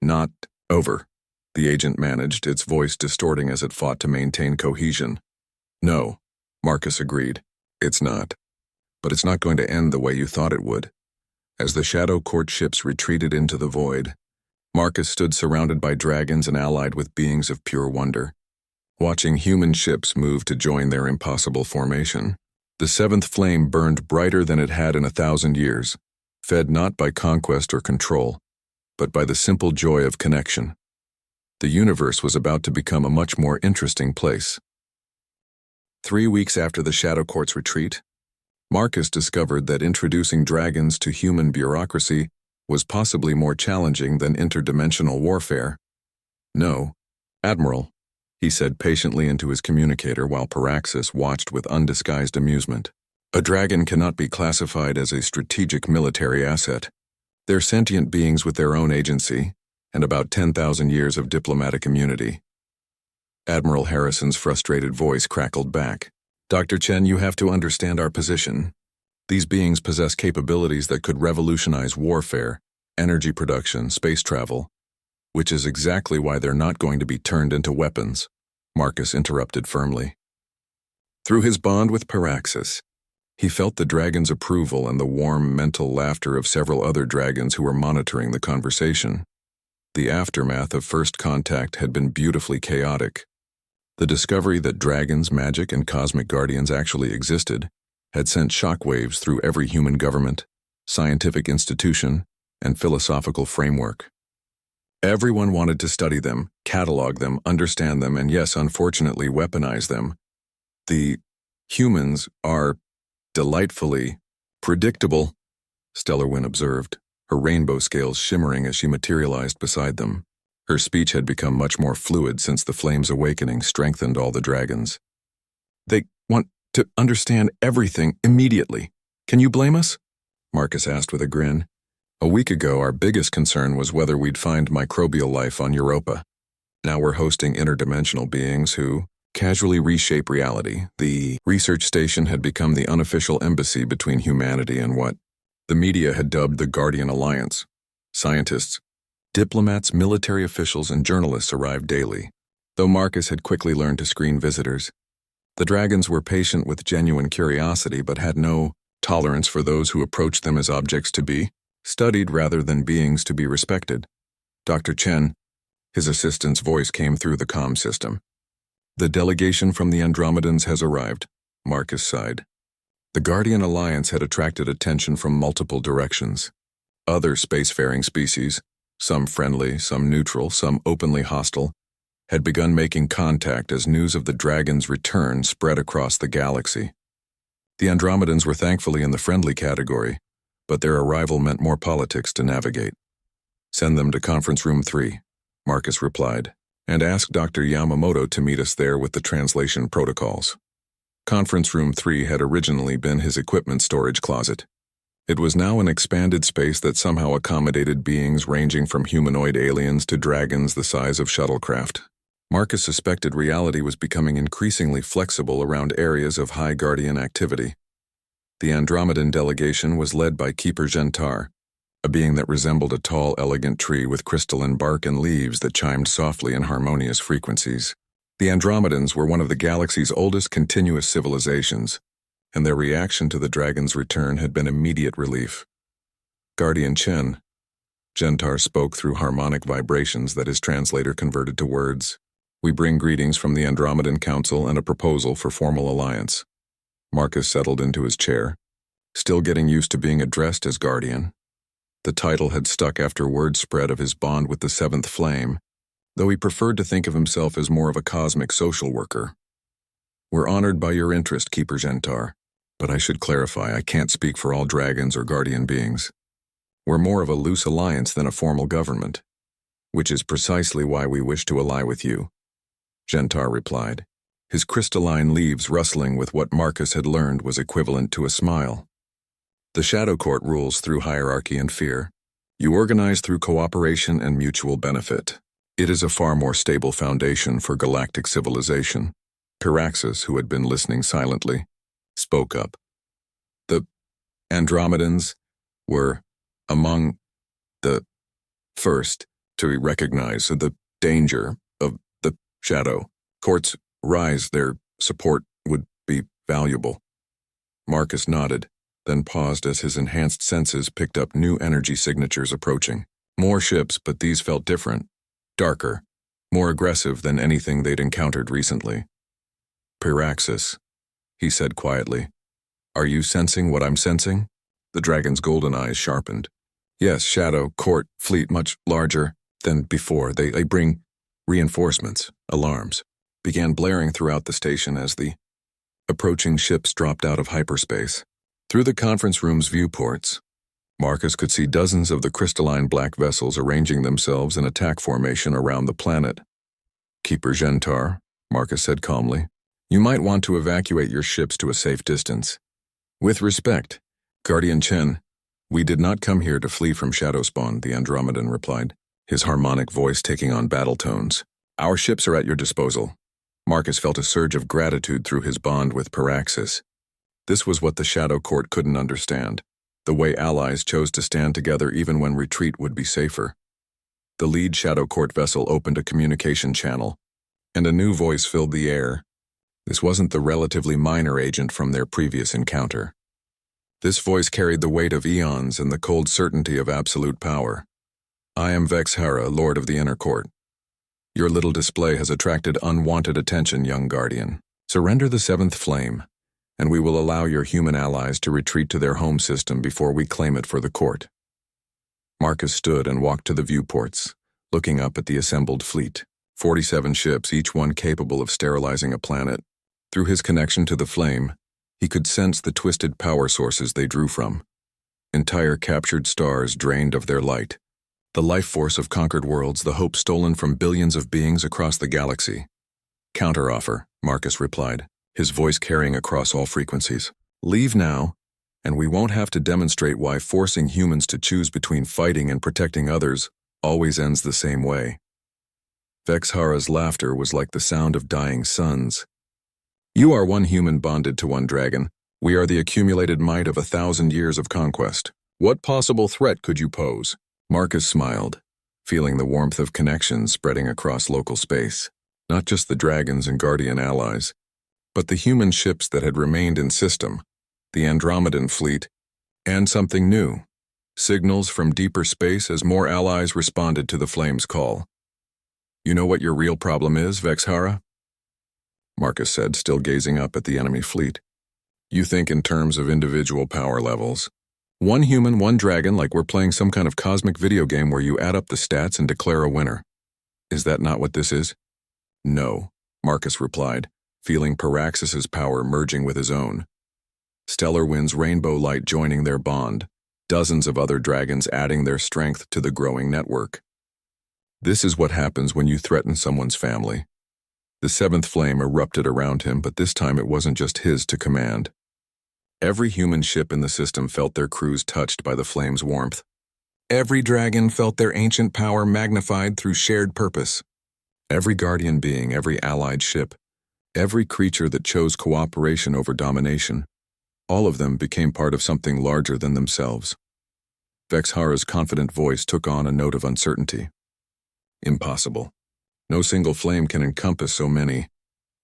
not over, the agent managed, its voice distorting as it fought to maintain cohesion. No, Marcus agreed. It's not. But it's not going to end the way you thought it would. As the Shadow Court ships retreated into the void, Marcus stood surrounded by dragons and allied with beings of pure wonder. Watching human ships move to join their impossible formation, the seventh flame burned brighter than it had in 1,000 years, fed not by conquest or control, but by the simple joy of connection. The universe was about to become a much more interesting place. 3 weeks after the Shadow Court's retreat, Marcus discovered that introducing dragons to human bureaucracy was possibly more challenging than interdimensional warfare. No, Admiral, he said patiently into his communicator while Paraxis watched with undisguised amusement. A dragon cannot be classified as a strategic military asset. They're sentient beings with their own agency and about 10,000 years of diplomatic immunity. Admiral Harrison's frustrated voice crackled back. Dr. Chen, you have to understand our position. These beings possess capabilities that could revolutionize warfare, energy production, space travel, which is exactly why they're not going to be turned into weapons, Marcus interrupted firmly. Through his bond with Paraxis, he felt the dragon's approval and the warm mental laughter of several other dragons who were monitoring the conversation. The aftermath of first contact had been beautifully chaotic. The discovery that dragons, magic, and cosmic guardians actually existed had sent shockwaves through every human government, scientific institution, and philosophical framework. Everyone wanted to study them, catalog them, understand them, and yes, unfortunately, weaponize them. The humans are delightfully predictable, Stellarwyn observed, her rainbow scales shimmering as she materialized beside them. Her speech had become much more fluid since the flame's awakening strengthened all the dragons. want to understand everything immediately. Can you blame us? Marcus asked with a grin. A week ago, our biggest concern was whether we'd find microbial life on Europa. Now we're hosting interdimensional beings who casually reshape reality. The research station had become the unofficial embassy between humanity and what the media had dubbed the Guardian Alliance. Scientists, diplomats, military officials, and journalists arrived daily. Though Marcus had quickly learned to screen visitors, the dragons were patient with genuine curiosity but had no tolerance for those who approached them as objects to be studied rather than beings to be respected. Dr. Chen, his assistant's voice came through the comm system. The delegation from the Andromedans has arrived, Marcus sighed. The Guardian Alliance had attracted attention from multiple directions. Other spacefaring species, some friendly, some neutral, some openly hostile, had begun making contact as news of the dragon's return spread across the galaxy. The Andromedans were thankfully in the friendly category, but their arrival meant more politics to navigate. Send them to Conference Room 3, Marcus replied, and ask Dr. Yamamoto to meet us there with the translation protocols. Conference Room 3 had originally been his equipment storage closet. It was now an expanded space that somehow accommodated beings ranging from humanoid aliens to dragons the size of shuttlecraft. Marcus suspected reality was becoming increasingly flexible around areas of high Guardian activity. The Andromedan delegation was led by Keeper Gentar, a being that resembled a tall, elegant tree with crystalline bark and leaves that chimed softly in harmonious frequencies. The Andromedans were one of the galaxy's oldest continuous civilizations, and their reaction to the dragon's return had been immediate relief. Guardian Chen, Gentar spoke through harmonic vibrations that his translator converted to words. We bring greetings from the Andromedan Council and a proposal for formal alliance. Marcus settled into his chair, still getting used to being addressed as Guardian. The title had stuck after word spread of his bond with the Seventh Flame, though he preferred to think of himself as more of a cosmic social worker. We're honored by your interest, Keeper Gentar, but I should clarify I can't speak for all dragons or guardian beings. We're more of a loose alliance than a formal government, which is precisely why we wish to ally with you, Gentar replied, his crystalline leaves rustling with what Marcus had learned was equivalent to a smile. The Shadow Court rules through hierarchy and fear. You organize through cooperation and mutual benefit. It is a far more stable foundation for galactic civilization. Piraxis, who had been listening silently, spoke up. The Andromedans were among the first to recognize the danger of the Shadow Court's rise. Their support would be valuable. Marcus nodded, then paused as his enhanced senses picked up new energy signatures approaching. More ships, but these felt different. Darker, more aggressive than anything they'd encountered recently. Piraxis, he said quietly. Are you sensing what I'm sensing? The dragon's golden eyes sharpened. Yes, Shadow Court fleet much larger than before. They bring reinforcements. Alarms began blaring throughout the station as the approaching ships dropped out of hyperspace. Through the conference room's viewports, Marcus could see dozens of the crystalline black vessels arranging themselves in attack formation around the planet. Keeper Gentar, Marcus said calmly, you might want to evacuate your ships to a safe distance. With respect, Guardian Chen, we did not come here to flee from Shadow Spawn, the Andromedan replied, his harmonic voice taking on battle tones. Our ships are at your disposal. Marcus felt a surge of gratitude through his bond with Piraxis. This was what the Shadow Court couldn't understand, the way allies chose to stand together even when retreat would be safer. The lead Shadow Court vessel opened a communication channel, and a new voice filled the air. This wasn't the relatively minor agent from their previous encounter. This voice carried the weight of eons and the cold certainty of absolute power. I am Vexhara, Lord of the Inner Court. Your little display has attracted unwanted attention, young Guardian. Surrender the Seventh Flame, and we will allow your human allies to retreat to their home system before we claim it for the court. Marcus stood and walked to the viewports, looking up at the assembled fleet. 47 ships, each one capable of sterilizing a planet. Through his connection to the flame, he could sense the twisted power sources they drew from. Entire captured stars drained of their light. The life force of conquered worlds, the hope stolen from billions of beings across the galaxy. Counteroffer, Marcus replied, his voice carrying across all frequencies. Leave now, and we won't have to demonstrate why forcing humans to choose between fighting and protecting others always ends the same way. Vexhara's laughter was like the sound of dying suns. You are one human bonded to one dragon. We are the accumulated might of 1,000 years of conquest. What possible threat could you pose? Marcus smiled, feeling the warmth of connection spreading across local space. Not just the dragons and guardian allies, but the human ships that had remained in system, the Andromedan fleet, and something new. Signals from deeper space as more allies responded to the Flame's call. You know what your real problem is, Vexhara? Marcus said, still gazing up at the enemy fleet. You think in terms of individual power levels. One human, one dragon, like we're playing some kind of cosmic video game where you add up the stats and declare a winner. Is that not what this is? No, Marcus replied, feeling Paraxis's power merging with his own. Stellar Wind's rainbow light joining their bond, dozens of other dragons adding their strength to the growing network. This is what happens when you threaten someone's family. The seventh flame erupted around him, but this time it wasn't just his to command. Every human ship in the system felt their crews touched by the flame's warmth. Every dragon felt their ancient power magnified through shared purpose. Every guardian being, every allied ship, every creature that chose cooperation over domination, all of them became part of something larger than themselves. Vexhara's confident voice took on a note of uncertainty. Impossible. No single flame can encompass so many.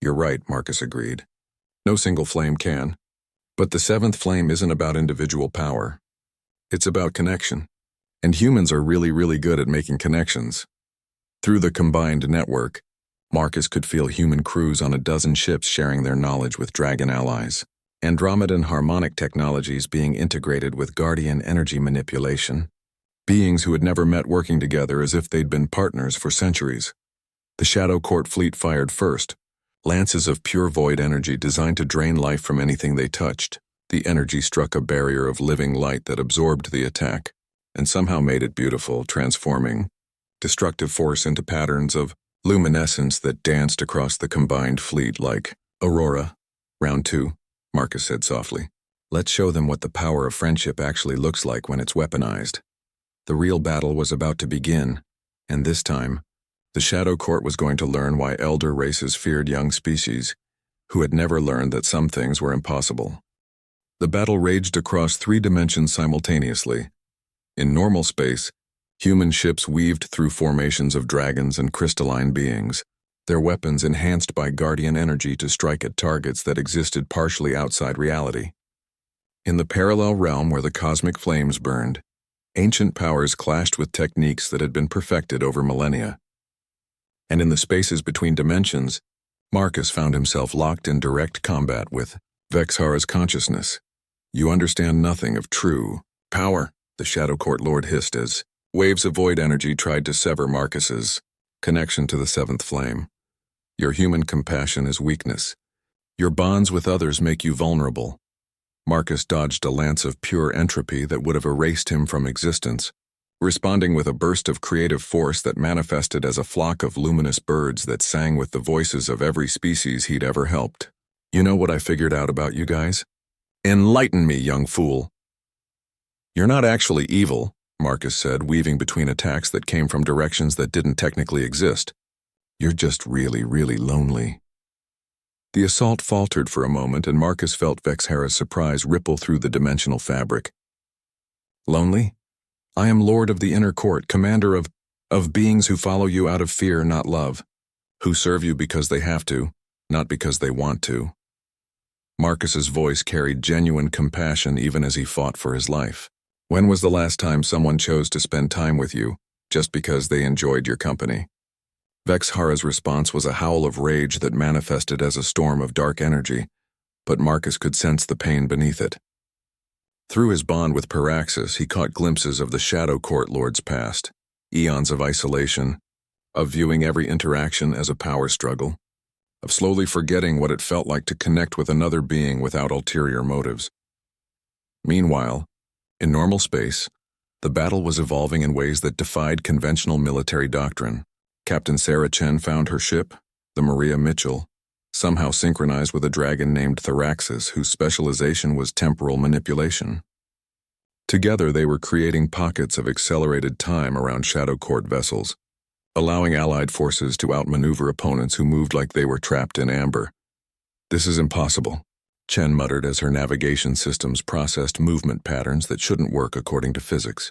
You're right, Marcus agreed. No single flame can. But the seventh flame isn't about individual power. It's about connection. And humans are really, really good at making connections. Through the combined network, Marcus could feel human crews on a dozen ships sharing their knowledge with dragon allies. Andromedan harmonic technologies being integrated with guardian energy manipulation. Beings who had never met working together as if they'd been partners for centuries. The Shadow Court fleet fired first, lances of pure void energy designed to drain life from anything they touched. The energy struck a barrier of living light that absorbed the attack, and somehow made it beautiful, transforming destructive force into patterns of luminescence that danced across the combined fleet like Aurora. Round 2, Marcus said softly. Let's show them what the power of friendship actually looks like when it's weaponized. The real battle was about to begin, and this time, the Shadow Court was going to learn why elder races feared young species, who had never learned that some things were impossible. The battle raged across 3 dimensions simultaneously. In normal space, human ships weaved through formations of dragons and crystalline beings, their weapons enhanced by guardian energy to strike at targets that existed partially outside reality. In the parallel realm where the cosmic flames burned, ancient powers clashed with techniques that had been perfected over millennia. And in the spaces between dimensions, Marcus found himself locked in direct combat with Vexhara's consciousness. You understand nothing of true power, the Shadow Court Lord hissed as waves of void energy tried to sever Marcus's connection to the seventh flame. Your human compassion is weakness. Your bonds with others make you vulnerable. Marcus dodged a lance of pure entropy that would have erased him from existence, responding with a burst of creative force that manifested as a flock of luminous birds that sang with the voices of every species he'd ever helped. You know what I figured out about you guys? Enlighten me, young fool. You're not actually evil, Marcus said, weaving between attacks that came from directions that didn't technically exist. You're just really, really lonely. The assault faltered for a moment, and Marcus felt Vexhara's surprise ripple through the dimensional fabric. Lonely? I am Lord of the Inner Court, commander of beings who follow you out of fear, not love, who serve you because they have to, not because they want to. Marcus's voice carried genuine compassion even as he fought for his life. When was the last time someone chose to spend time with you just because they enjoyed your company? Vexhara's response was a howl of rage that manifested as a storm of dark energy, but Marcus could sense the pain beneath it. Through his bond with Paraxis, he caught glimpses of the Shadow Court Lord's past, eons of isolation, of viewing every interaction as a power struggle, of slowly forgetting what it felt like to connect with another being without ulterior motives. Meanwhile, in normal space, the battle was evolving in ways that defied conventional military doctrine. Captain Sarah Chen found her ship, the Maria Mitchell, somehow synchronized with a dragon named Theraxis, whose specialization was temporal manipulation. Together, they were creating pockets of accelerated time around Shadow Court vessels, allowing Allied forces to outmaneuver opponents who moved like they were trapped in amber. "This is impossible," Chen muttered as her navigation systems processed movement patterns that shouldn't work according to physics.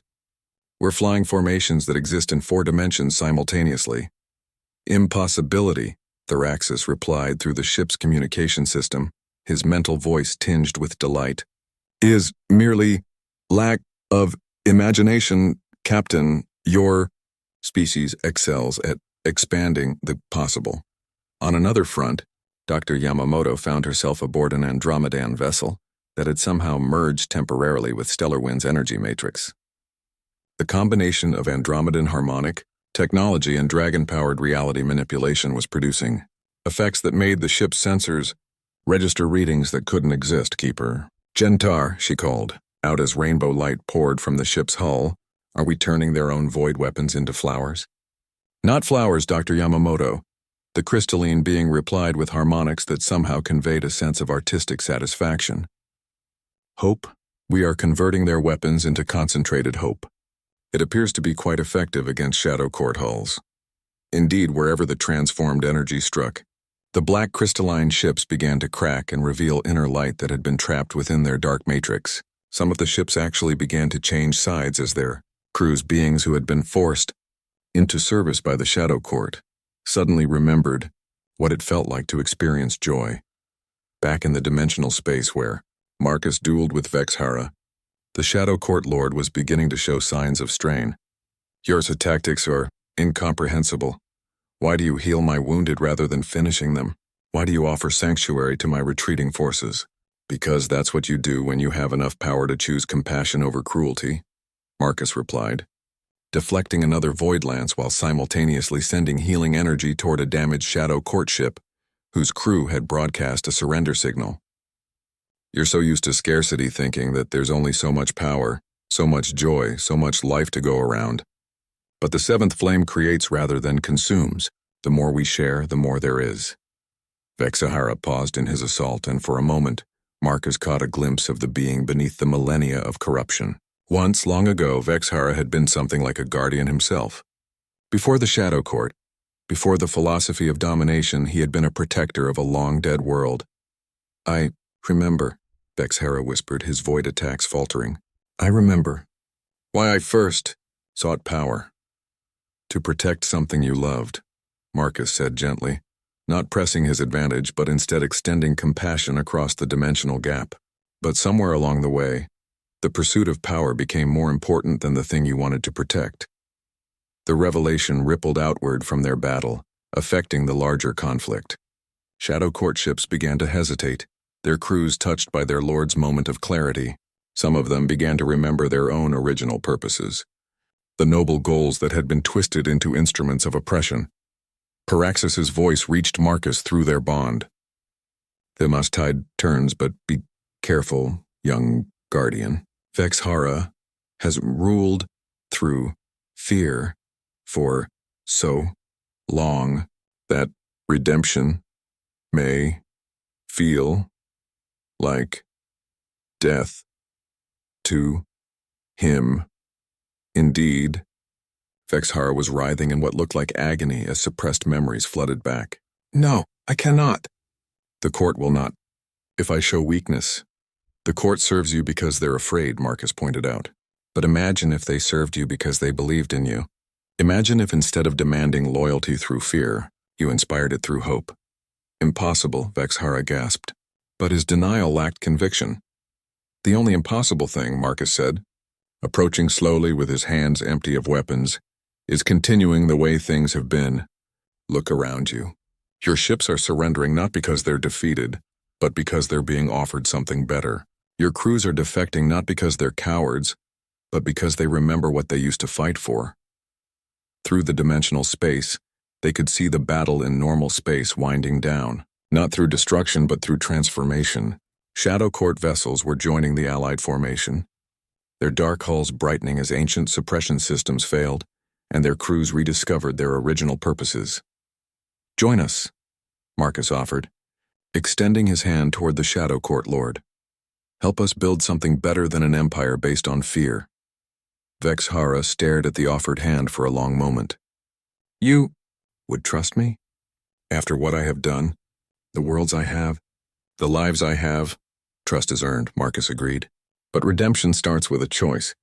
"We're flying formations that exist in 4 dimensions simultaneously." "Impossibility," Theraxis replied through the ship's communication system, his mental voice tinged with delight. "Is merely lack of imagination, Captain. Your species excels at expanding the possible." On another front, Dr. Yamamoto found herself aboard an Andromedan vessel that had somehow merged temporarily with Stellarwind's energy matrix. The combination of Andromedan harmonic technology and dragon-powered reality manipulation was producing effects that made the ship's sensors register readings that couldn't exist. "Keeper. Gentar," she called, out as rainbow light poured from the ship's hull. "Are we turning their own void weapons into flowers?" "Not flowers, Dr. Yamamoto," the crystalline being replied with harmonics that somehow conveyed a sense of artistic satisfaction. "Hope. We are converting their weapons into concentrated hope. It appears to be quite effective against Shadow Court hulls." Indeed, wherever the transformed energy struck, the black crystalline ships began to crack and reveal inner light that had been trapped within their dark matrix. Some of the ships actually began to change sides as their crews, beings who had been forced into service by the Shadow Court, suddenly remembered what it felt like to experience joy. Back in the dimensional space where Marcus dueled with Vexhara, the Shadow Court Lord was beginning to show signs of strain. "Yours tactics are incomprehensible. Why do you heal my wounded rather than finishing them? Why do you offer sanctuary to my retreating forces?" "Because that's what you do when you have enough power to choose compassion over cruelty," Marcus replied, deflecting another void lance while simultaneously sending healing energy toward a damaged Shadow Court ship whose crew had broadcast a surrender signal. "You're so used to scarcity thinking that there's only so much power, so much joy, so much life to go around. But the 7th flame creates rather than consumes. The more we share, the more there is." Vexahara paused in his assault, and for a moment, Marcus caught a glimpse of the being beneath the millennia of corruption. Once, long ago, Vexhara had been something like a guardian himself. Before the Shadow Court, before the philosophy of domination, he had been a protector of a long-dead world. "I remember," Vexhara whispered, his void attacks faltering. "I remember why I first sought power. To protect something you loved," Marcus said gently, not pressing his advantage but instead extending compassion across the dimensional gap. "But somewhere along the way, the pursuit of power became more important than the thing you wanted to protect." The revelation rippled outward from their battle, affecting the larger conflict. Shadow Court ships began to hesitate, their crews touched by their lord's moment of clarity. Some of them began to remember their own original purposes, the noble goals that had been twisted into instruments of oppression. Paraxis's voice reached Marcus through their bond. "The tide turns, but be careful, young guardian. Vexhara has ruled through fear for so long that redemption may feel like death to him." Indeed, Vexhara was writhing in what looked like agony as suppressed memories flooded back. "No, I cannot." "The court will not. If I show weakness." "The court serves you because they're afraid," Marcus pointed out. "But imagine if they served you because they believed in you. Imagine if instead of demanding loyalty through fear, you inspired it through hope." "Impossible," Vexhara gasped. But his denial lacked conviction. "The only impossible thing," Marcus said, approaching slowly with his hands empty of weapons, "is continuing the way things have been. Look around you. Your ships are surrendering not because they're defeated, but because they're being offered something better. Your crews are defecting not because they're cowards, but because they remember what they used to fight for." Through the dimensional space, they could see the battle in normal space winding down, not through destruction but through transformation. Shadow Court vessels were joining the Allied formation, their dark hulls brightening as ancient suppression systems failed, and their crews rediscovered their original purposes. "Join us," Marcus offered, extending his hand toward the Shadow Court Lord. "Help us build something better than an empire based on fear." Vexhara stared at the offered hand for a long moment. "You would trust me? After what I have done, the worlds I have, the lives I have?" "Trust is earned," Marcus agreed. "But redemption starts with a choice,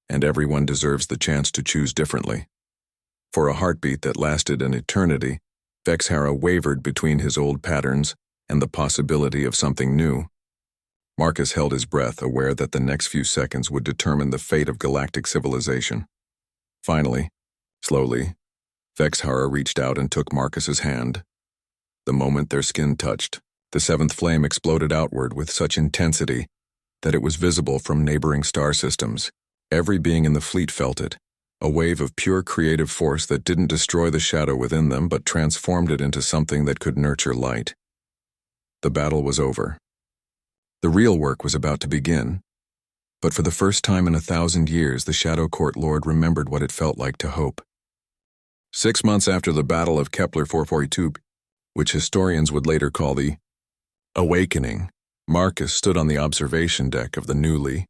and everyone deserves the chance to choose differently." For a heartbeat that lasted an eternity, Vexhara wavered between his old patterns and the possibility of something new. Marcus held his breath, aware that the next few seconds would determine the fate of galactic civilization. Finally, slowly, Vexhara reached out and took Marcus's hand. The moment their skin touched, the seventh flame exploded outward with such intensity that it was visible from neighboring star systems. Every being in the fleet felt it, a wave of pure creative force that didn't destroy the shadow within them but transformed it into something that could nurture light. The battle was over. The real work was about to begin, but for the first time in 1,000 years, the Shadow Court Lord remembered what it felt like to hope. 6 months after the Battle of Kepler 442, which historians would later call the Awakening, Marcus stood on the observation deck of the newly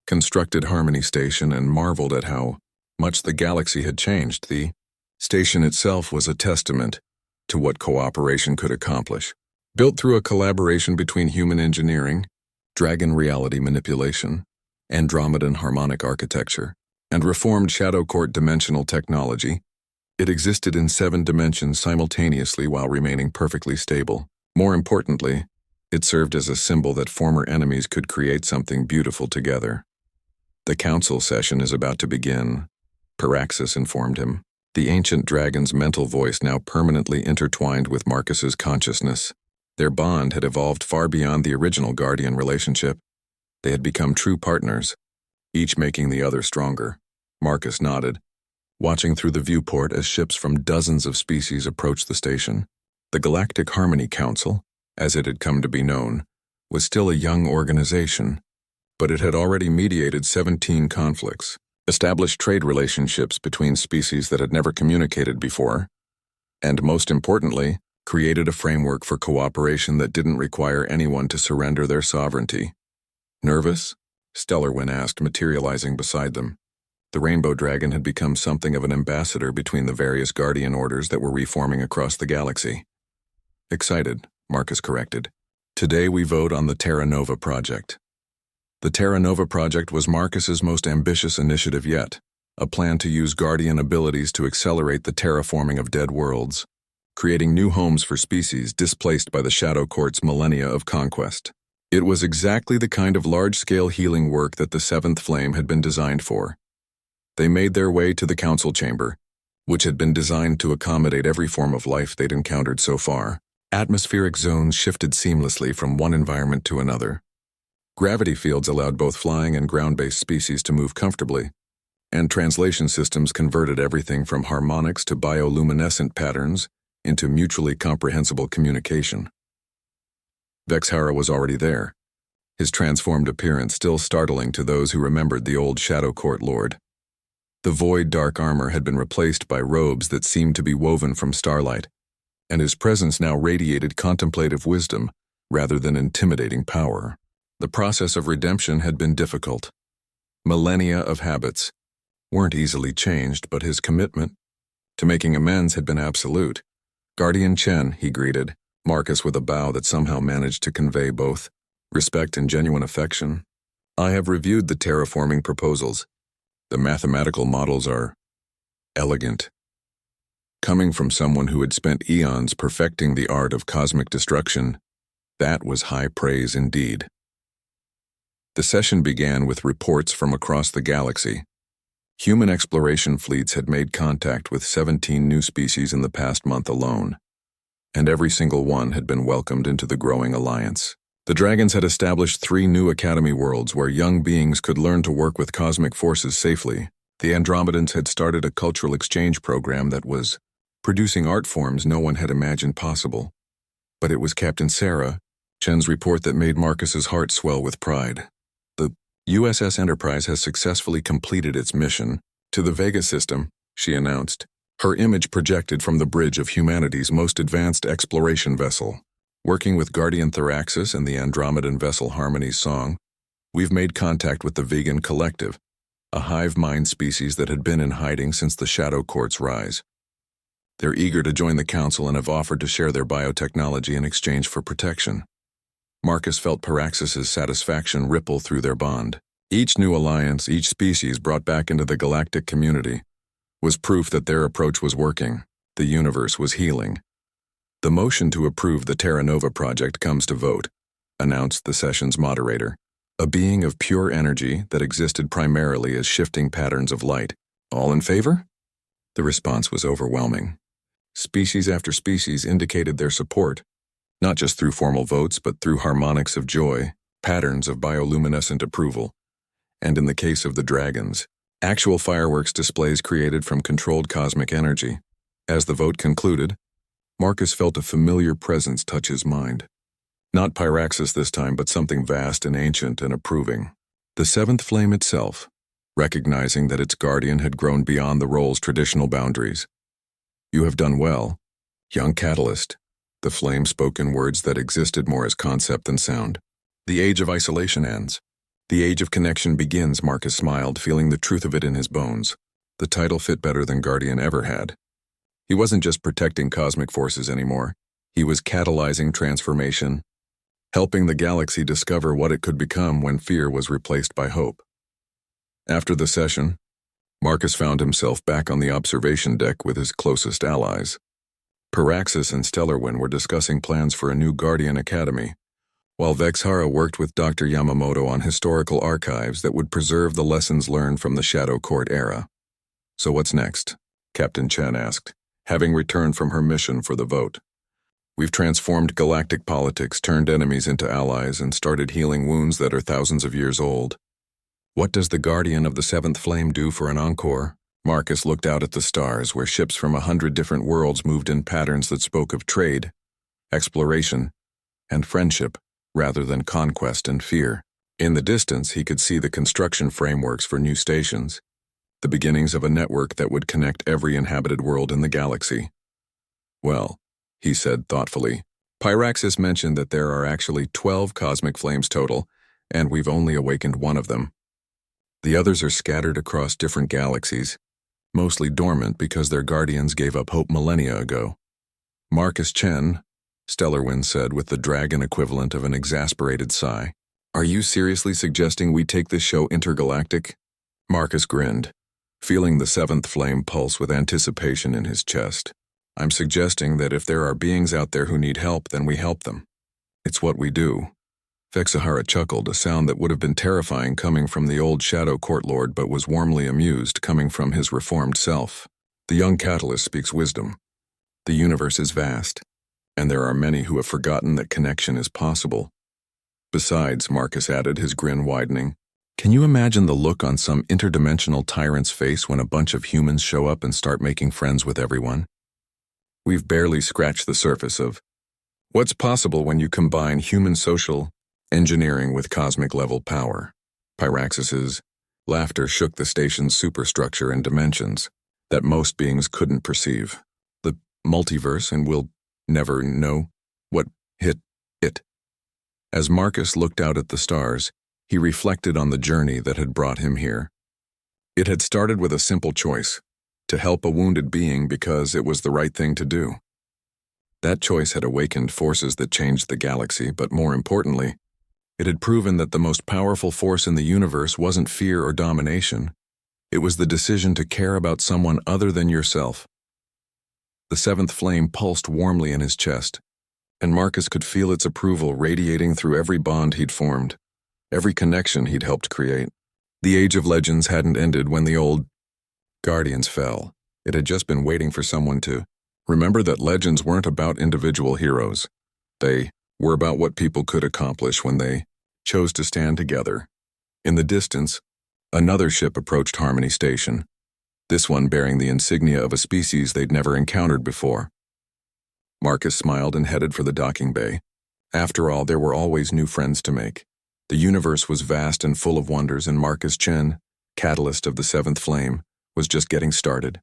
constructed Harmony Station and marveled at how much the galaxy had changed. The station itself was a testament to what cooperation could accomplish. Built through a collaboration between human engineering, dragon reality manipulation, Andromedan harmonic architecture, and reformed Shadow Court dimensional technology, it existed in 7 dimensions simultaneously while remaining perfectly stable. More importantly, it served as a symbol that former enemies could create something beautiful together. "The council session is about to begin," Paraxis informed him, the ancient dragon's mental voice now permanently intertwined with Marcus's consciousness. Their bond had evolved far beyond the original guardian relationship. They had become true partners, each making the other stronger. Marcus nodded, watching through the viewport as ships from dozens of species approached the station. The Galactic Harmony Council, as it had come to be known, was still a young organization, but it had already mediated 17 conflicts, established trade relationships between species that had never communicated before, and most importantly, created a framework for cooperation that didn't require anyone to surrender their sovereignty. "Nervous?" Stellarwyn asked, materializing beside them. The Rainbow Dragon had become something of an ambassador between the various guardian orders that were reforming across the galaxy. "Excited," Marcus corrected. "Today we vote on the Terra Nova project." The Terra Nova project was Marcus's most ambitious initiative yet, a plan to use guardian abilities to accelerate the terraforming of dead worlds, creating new homes for species displaced by the Shadow Court's millennia of conquest. It was exactly the kind of large-scale healing work that the Seventh Flame had been designed for. They made their way to the council chamber, which had been designed to accommodate every form of life they'd encountered so far. Atmospheric zones shifted seamlessly from one environment to another. Gravity fields allowed both flying and ground-based species to move comfortably, and translation systems converted everything from harmonics to bioluminescent patterns into mutually comprehensible communication. Vexhara was already there, his transformed appearance still startling to those who remembered the old Shadow Court Lord. The void dark armor had been replaced by robes that seemed to be woven from starlight, and his presence now radiated contemplative wisdom rather than intimidating power. The process of redemption had been difficult. Millennia of habits weren't easily changed, but his commitment to making amends had been absolute. "Guardian Chen," he greeted, Marcus with a bow that somehow managed to convey both respect and genuine affection. "I have reviewed the terraforming proposals. The mathematical models are elegant." Coming from someone who had spent eons perfecting the art of cosmic destruction, that was high praise indeed. The session began with reports from across the galaxy. Human exploration fleets had made contact with 17 new species in the past month alone, and every single one had been welcomed into the growing alliance. The Dragons had established 3 new Academy worlds where young beings could learn to work with cosmic forces safely. The Andromedans had started a cultural exchange program that was producing art forms no one had imagined possible. But it was Captain Sarah Chen's report that made Marcus's heart swell with pride. "The USS Enterprise has successfully completed its mission to the Vega system," she announced, her image projected from the bridge of humanity's most advanced exploration vessel. Working with Guardian Thraxis and the Andromedan vessel Harmony's song, we've made contact with the Vegan Collective, a hive mind species that had been in hiding since the Shadow Court's rise. They're eager to join the council and have offered to share their biotechnology in exchange for protection. Marcus felt Paraxis's satisfaction ripple through their bond. Each new alliance, each species brought back into the galactic community, was proof that their approach was working. The universe was healing. The motion to approve the Terra Nova project comes to vote, announced the session's moderator, a being of pure energy that existed primarily as shifting patterns of light. All in favor? The response was overwhelming. Species after species indicated their support, not just through formal votes but through harmonics of joy, patterns of bioluminescent approval, and in the case of the dragons, actual fireworks displays created from controlled cosmic energy. As the vote concluded, Marcus felt a familiar presence touch his mind. Not Pyraxis this time, but something vast and ancient and approving. The seventh flame itself, recognizing that its guardian had grown beyond the role's traditional boundaries. You have done well, young catalyst. The flame spoke in words that existed more as concept than sound. The age of isolation ends. The age of connection begins, Marcus smiled, feeling the truth of it in his bones. The title fit better than Guardian ever had. He wasn't just protecting cosmic forces anymore. He was catalyzing transformation, helping the galaxy discover what it could become when fear was replaced by hope. After the session, Marcus found himself back on the observation deck with his closest allies. Paraxis and Stellarwyn were discussing plans for a new Guardian Academy, while Vexhara worked with Dr. Yamamoto on historical archives that would preserve the lessons learned from the Shadow Court era. So what's next? Captain Chen asked, having returned from her mission for the vote. We've transformed galactic politics, turned enemies into allies, and started healing wounds that are thousands of years old. What does the Guardian of the Seventh Flame do for an encore? Marcus looked out at the stars, where ships from 100 different worlds moved in patterns that spoke of trade, exploration, and friendship, rather than conquest and fear. In the distance, he could see the construction frameworks for new stations, the beginnings of a network that would connect every inhabited world in the galaxy. Well, he said thoughtfully, Pyraxis mentioned that there are actually 12 cosmic flames total, and we've only awakened one of them. The others are scattered across different galaxies, mostly dormant because their guardians gave up hope millennia ago. Marcus Chen, Stellarwyn said with the dragon equivalent of an exasperated sigh. Are you seriously suggesting we take this show intergalactic? Marcus grinned, feeling the seventh flame pulse with anticipation in his chest. I'm suggesting that if there are beings out there who need help, then we help them. It's what we do. Vexahara chuckled, a sound that would have been terrifying coming from the old Shadow Court Lord but was warmly amused coming from his reformed self. The young catalyst speaks wisdom. The universe is vast, and there are many who have forgotten that connection is possible. Besides, Marcus added, his grin widening, can you imagine the look on some interdimensional tyrant's face when a bunch of humans show up and start making friends with everyone? We've barely scratched the surface of what's possible when you combine human social engineering with cosmic-level power. Pyraxis's laughter shook the station's superstructure and dimensions that most beings couldn't perceive. The multiverse, and we'll never know what hit it. As Marcus looked out at the stars, he reflected on the journey that had brought him here. It had started with a simple choice, to help a wounded being because it was the right thing to do. That choice had awakened forces that changed the galaxy, but more importantly, it had proven that the most powerful force in the universe wasn't fear or domination. It was the decision to care about someone other than yourself. The seventh flame pulsed warmly in his chest, and Marcus could feel its approval radiating through every bond he'd formed, every connection he'd helped create. The Age of Legends hadn't ended when the old Guardians fell. It had just been waiting for someone to remember that legends weren't about individual heroes. They were about what people could accomplish when they chose to stand together. In the distance, another ship approached Harmony Station, this one bearing the insignia of a species they'd never encountered before. Marcus smiled and headed for the docking bay. After all, there were always new friends to make. The universe was vast and full of wonders, and Marcus Chen, catalyst of the seventh flame, was just getting started.